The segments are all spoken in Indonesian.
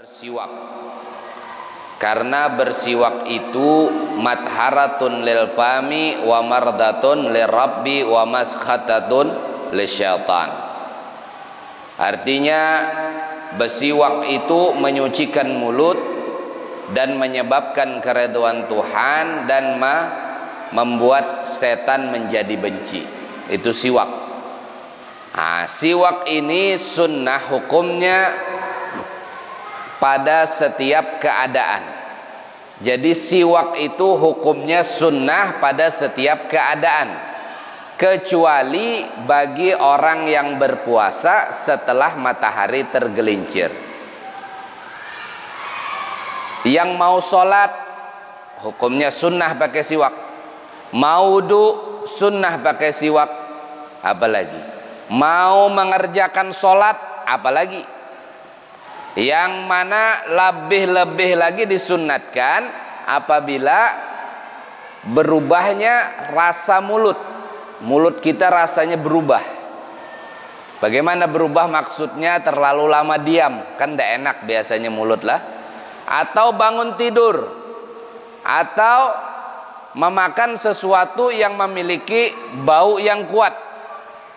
bersiwak. Karena bersiwak itu matharatun lil fami wa mardatun lirabbi wa maskhatatun lisyaitan. Artinya bersiwak itu menyucikan mulut dan menyebabkan keridhaan Tuhan dan membuat setan menjadi benci. Itu siwak. Nah, siwak ini sunnah hukumnya pada setiap keadaan. Jadi siwak itu hukumnya sunnah pada setiap keadaan, kecuali bagi orang yang berpuasa setelah matahari tergelincir. Yang mau sholat hukumnya sunnah pakai siwak, mau wudu sunnah pakai siwak, apalagi mau mengerjakan sholat apalagi. Yang mana lebih-lebih lagi disunnatkan apabila berubahnya rasa mulut. Mulut kita rasanya berubah. Bagaimana berubah maksudnya? Terlalu lama diam, kan tidak enak biasanya mulut lah. Atau bangun tidur, atau memakan sesuatu yang memiliki bau yang kuat,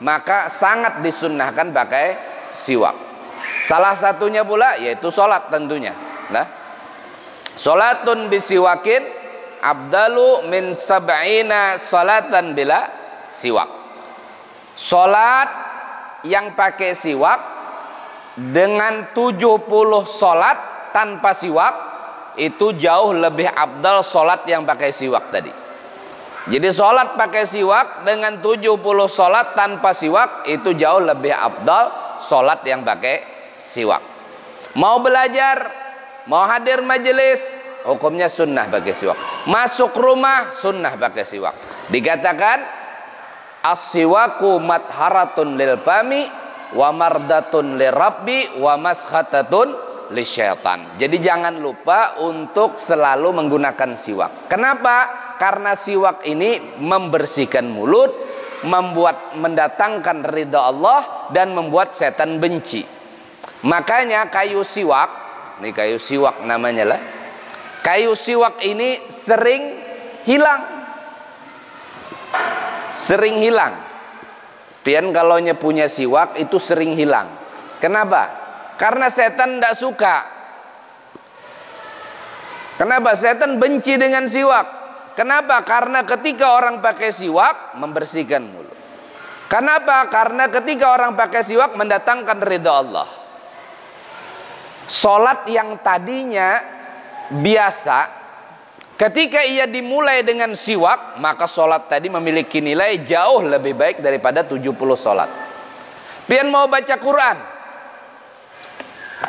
maka sangat disunnahkan pakai siwak. Salah satunya pula yaitu sholat tentunya. Nah, sholatun bisiwakin abdalu min sab'ina sholatan bila siwak. Sholat yang pakai siwak dengan 70 sholat tanpa siwak itu jauh lebih abdal sholat yang pakai siwak tadi. Jadi sholat pakai siwak dengan 70 sholat tanpa siwak itu jauh lebih abdal sholat yang pakai siwak. Mau belajar, mau hadir majelis, hukumnya sunnah pakai siwak. Masuk rumah sunnah pakai siwak. Dikatakan as-siwaku matharatun lil fami wa mardatun lirabbi wa maskhatatun lisyaitan. Jadi jangan lupa untuk selalu menggunakan siwak. Kenapa? Karena siwak ini membersihkan mulut, mendatangkan ridha Allah dan membuat setan benci. Makanya kayu siwak, ini kayu siwak namanya lah. Kayu siwak ini sering hilang. Sering hilang. Pian kalau punya siwak itu sering hilang. Kenapa? Karena setan tidak suka. Kenapa? Setan benci dengan siwak. Kenapa? Karena ketika orang pakai siwak membersihkan mulut. Kenapa? Karena ketika orang pakai siwak mendatangkan ridha Allah. Sholat yang tadinya biasa, ketika ia dimulai dengan siwak, maka sholat tadi memiliki nilai jauh lebih baik daripada 70 sholat. Pian mau baca Quran,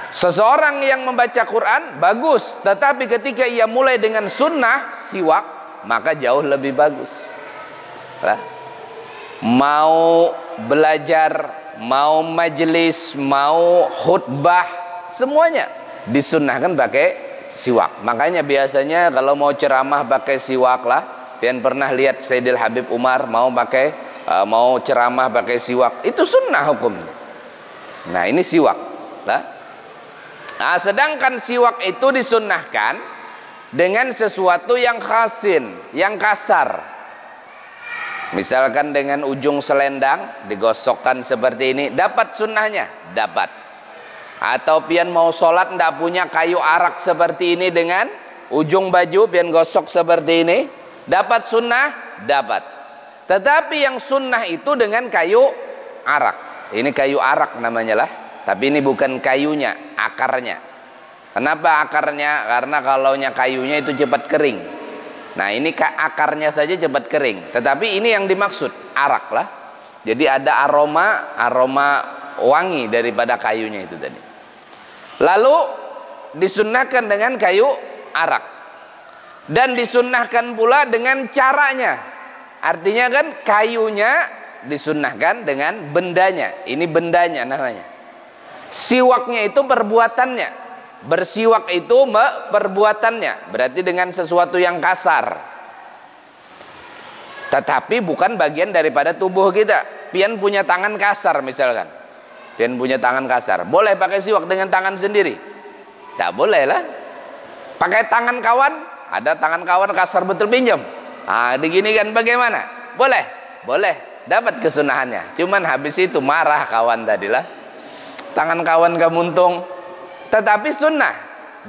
seseorang yang membaca Quran bagus, tetapi ketika ia mulai dengan sunnah siwak, maka jauh lebih bagus. Mau belajar, mau majelis, mau khutbah, semuanya disunnahkan pakai siwak. Makanya biasanya kalau mau ceramah pakai siwak lah. Pian pernah lihat Sayyidil Habib Umar mau ceramah pakai siwak, itu sunnah hukumnya. Nah ini siwak lah. Nah, sedangkan siwak itu disunnahkan dengan sesuatu yang khasin, yang kasar. Misalkan dengan ujung selendang digosokkan seperti ini, dapat sunnahnya? Dapat. Atau pian mau sholat tidak punya kayu arak seperti ini, dengan ujung baju pian gosok seperti ini, dapat sunnah? Dapat. Tetapi yang sunnah itu dengan kayu arak. Ini kayu arak namanya lah. Tapi ini bukan kayunya, akarnya. Kenapa akarnya? Karena kalau kayunya itu cepat kering. Nah ini akarnya saja cepat kering. Tetapi ini yang dimaksud arak lah. Jadi ada aroma wangi daripada kayunya itu tadi. Lalu disunnahkan dengan kayu arak. Dan disunnahkan pula dengan caranya. Artinya kan kayunya disunnahkan dengan bendanya. Ini bendanya namanya. Siwaknya itu perbuatannya. Bersiwak itu perbuatannya. Berarti dengan sesuatu yang kasar. Tetapi bukan bagian daripada tubuh kita. Pian punya tangan kasar misalkan. Pian punya tangan kasar, boleh pakai siwak dengan tangan sendiri? Tidak boleh lah. Pakai tangan kawan, ada tangan kawan kasar betul pinjam. Diginikan bagaimana? Boleh, boleh, dapat kesunahannya. Cuman habis itu marah kawan tadilah. Tangan kawan kemuntung, tetapi sunnah,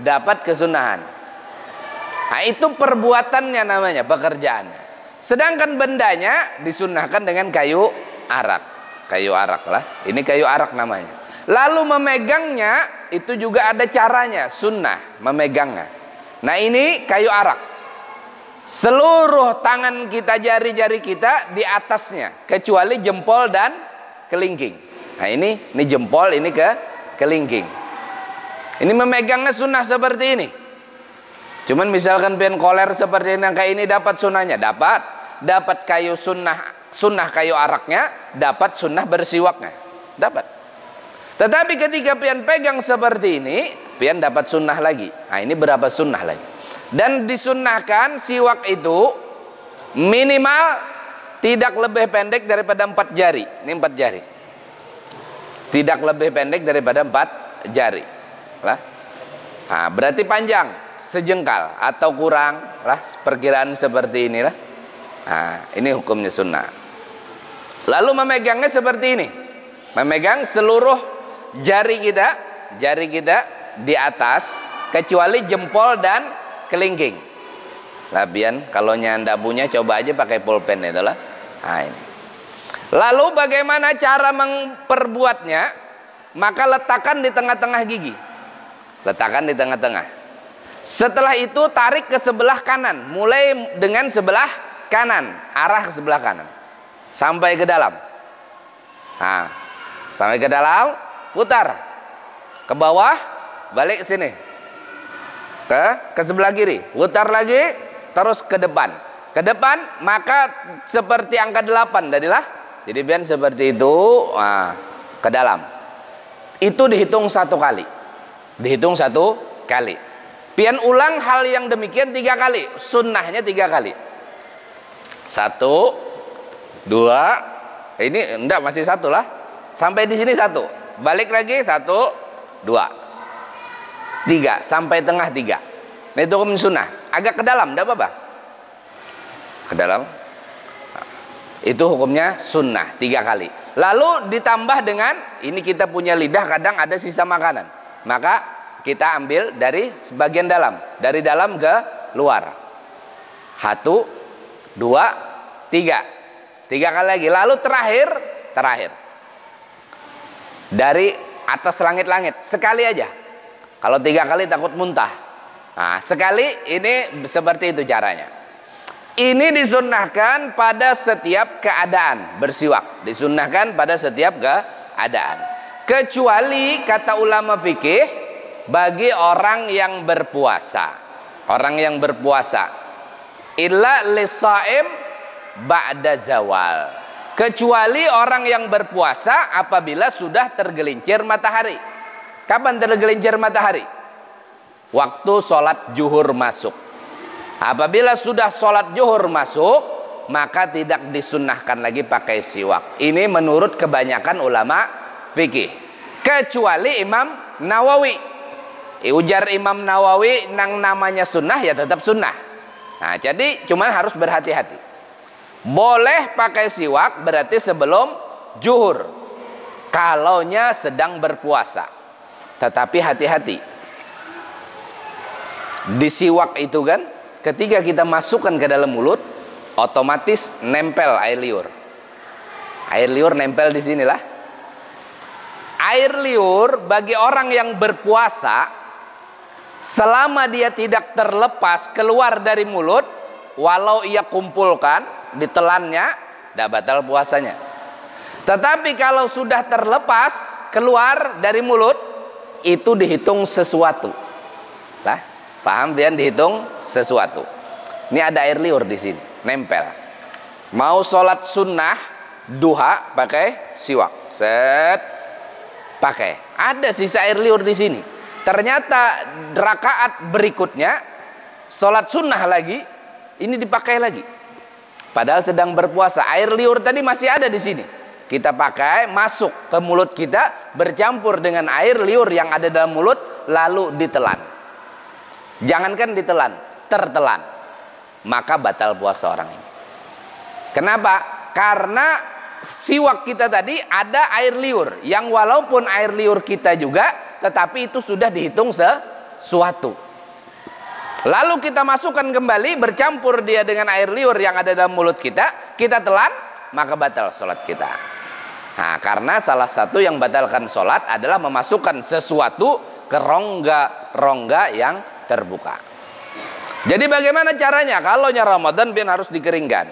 dapat kesunahan. Itu perbuatannya namanya, pekerjaannya. Sedangkan bendanya disunnahkan dengan kayu arak. Kayu arak lah. Ini kayu arak namanya. Lalu memegangnya itu juga ada caranya, sunnah memegangnya. Nah ini kayu arak. Seluruh tangan kita, jari-jari kita di atasnya, kecuali jempol dan kelingking. Nah ini jempol, ini kelingking. Ini memegangnya sunnah seperti ini. Cuman misalkan pian koler seperti ini, kayak ini dapat sunnahnya, dapat kayu sunnah kayu araknya, dapat sunnah bersiwaknya, dapat. Tetapi ketika pian pegang seperti ini, pian dapat sunnah lagi. Nah ini berapa sunnah lagi? Dan disunnahkan siwak itu minimal tidak lebih pendek daripada 4 jari. Ini 4 jari. Tidak lebih pendek daripada 4 jari. Lah. Nah, berarti panjang sejengkal atau kurang lah, perkiraan seperti inilah. Nah, ini hukumnya sunnah. Lalu memegangnya seperti ini. Memegang seluruh jari kita di atas kecuali jempol dan kelingking. Labian kalau anda punya coba aja pakai pulpen itulah. Nah, ini. Lalu bagaimana cara memperbuatnya? Maka letakkan di tengah-tengah gigi. Letakkan di tengah-tengah. Setelah itu tarik ke sebelah kanan, mulai dengan sebelah kanan, arah ke sebelah kanan sampai ke dalam. Nah, sampai ke dalam, putar ke bawah, balik ke sini. Ke sebelah kiri, putar lagi, terus ke depan. Ke depan, maka seperti angka 8 tadilah. Jadi biar seperti itu, ke dalam. Itu dihitung 1 kali. Dihitung 1 kali. Pian ulang hal yang demikian 3 kali. Sunnahnya 3 kali. 1, 2, ini enggak masih 1 lah. Sampai di sini 1. Balik lagi 1, 2. 3 sampai tengah 3. Nah itu hukum sunnah. Agak ke dalam, tidak apa-apa. Ke dalam. Itu hukumnya sunnah 3 kali. Lalu ditambah dengan ini kita punya lidah kadang ada sisa makanan. Maka kita ambil dari sebagian dalam, dari dalam ke luar. 1, 2, 3. 3 kali lagi. Lalu terakhir dari atas langit-langit sekali aja. Kalau 3 kali takut muntah. Nah, sekali ini seperti itu caranya. Ini disunnahkan pada setiap keadaan bersiwak. Disunnahkan pada setiap keadaan. Kecuali kata ulama fikih bagi orang yang berpuasa. Orang yang berpuasa. Illa lisaim ba'da zawal. Kecuali orang yang berpuasa apabila sudah tergelincir matahari. Kapan tergelincir matahari? Waktu sholat zuhur masuk. Apabila sudah sholat zuhur masuk, maka tidak disunnahkan lagi pakai siwak. Ini menurut kebanyakan ulama fikih. Kecuali Imam Nawawi. Ujar Imam Nawawi, nang namanya sunnah ya tetap sunnah. Nah, jadi cuman harus berhati-hati. Boleh pakai siwak berarti sebelum zuhur. Kalaunya sedang berpuasa. Tetapi hati-hati. Di siwak itu kan, ketika kita masukkan ke dalam mulut, otomatis nempel air liur. Air liur nempel di sinilah. Air liur bagi orang yang berpuasa, selama dia tidak terlepas keluar dari mulut, walau ia kumpulkan, ditelannya, tidak batal puasanya. Tetapi kalau sudah terlepas keluar dari mulut, itu dihitung sesuatu. Lah, paham dia dihitung sesuatu. Ini ada air liur di sini, nempel. Mau sholat sunnah duha pakai siwak, set, pakai. Ada sisa air liur di sini. Ternyata rakaat berikutnya sholat sunnah lagi, ini dipakai lagi. Padahal sedang berpuasa, air liur tadi masih ada di sini. kita pakai, masuk ke mulut kita, bercampur dengan air liur yang ada dalam mulut, lalu ditelan. Jangankan ditelan, tertelan, maka batal puasa orang ini. Kenapa? Karena siwak kita tadi ada air liur, yang walaupun air liur kita juga, tetapi itu sudah dihitung sesuatu. Lalu kita masukkan kembali, bercampur dia dengan air liur yang ada dalam mulut kita, kita telan, maka batal sholat kita. Nah, karena salah satu yang batalkan sholat adalah memasukkan sesuatu ke rongga-rongga yang terbuka. Jadi bagaimana caranya? Kalau Ramadan harus dikeringkan.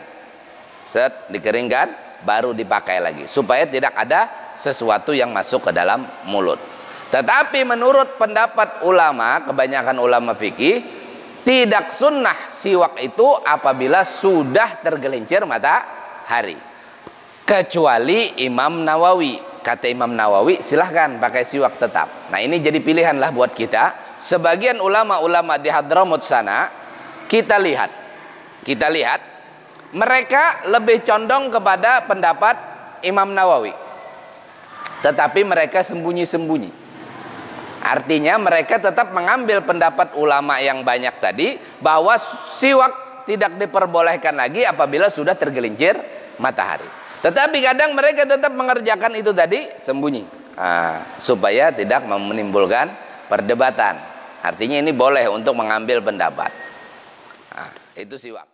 Dikeringkan, baru dipakai lagi. Supaya tidak ada sesuatu yang masuk ke dalam mulut. Tetapi menurut pendapat ulama, kebanyakan ulama fikih, tidak sunnah siwak itu apabila sudah tergelincir matahari. Kecuali Imam Nawawi. Kata Imam Nawawi, silahkan pakai siwak tetap. Nah, ini jadi pilihanlah buat kita. Sebagian ulama-ulama di Hadramut sana, kita lihat, mereka lebih condong kepada pendapat Imam Nawawi. Tetapi mereka sembunyi-sembunyi. Artinya mereka tetap mengambil pendapat ulama yang banyak tadi, bahwa siwak tidak diperbolehkan lagi apabila sudah tergelincir matahari. Tetapi kadang mereka tetap mengerjakan itu tadi sembunyi, supaya tidak menimbulkan perdebatan. Artinya ini boleh untuk mengambil pendapat. Itu siwak.